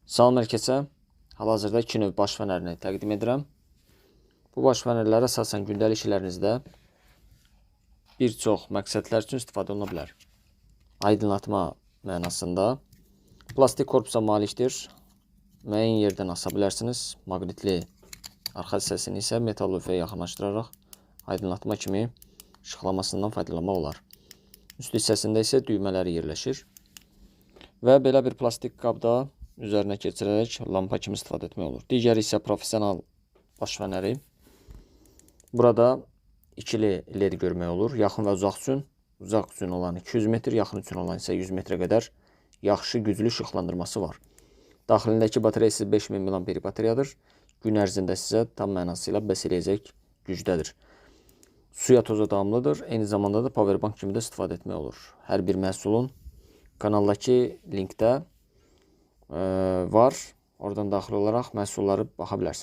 Salam hər kəsə. Hal-hazırda 2 növ baş fənərini təqdim edirəm. Bu baş fənərlər əsasən gündəlik işlərinizdə bir çox məqsədlər üçün istifadə oluna bilər. Aydınlatma mənasında plastik korpusa malikdir. Müəyyən yerdən asa bilərsiniz. Maqnitli arxa hissəsini isə metal lövhəyə yaxınlaşdıraraq aydınlatma kimi işıqlamasından faydalanmaq olar. Üst hissəsində isə düymələri yerləşir. Və belə bir plastik qabda üzərinə keçirərək lampa kimi istifadə etmək olur. Digəri isə professional baş fənəri. Burada ikili led görmək olur. Yaxın və uzaq üçün. Uzaq üçün olan 200 metr, yaxın üçün olan isə 100 metrə qədər yaxşı, güclü işıqlandırması var. Daxilindəki batareyası 5000 mAh batareyadır. Gün ərzində sizə tam mənasıyla bəs eləyəcək gücdədir. Suya toza davamlıdır. Eyni zamanda da powerbank kimi də istifadə etmək olur. Hər bir məhsulun kanaldakı linkdə var. Oradan daxil olaraq məhsulları baxa bilərsiniz.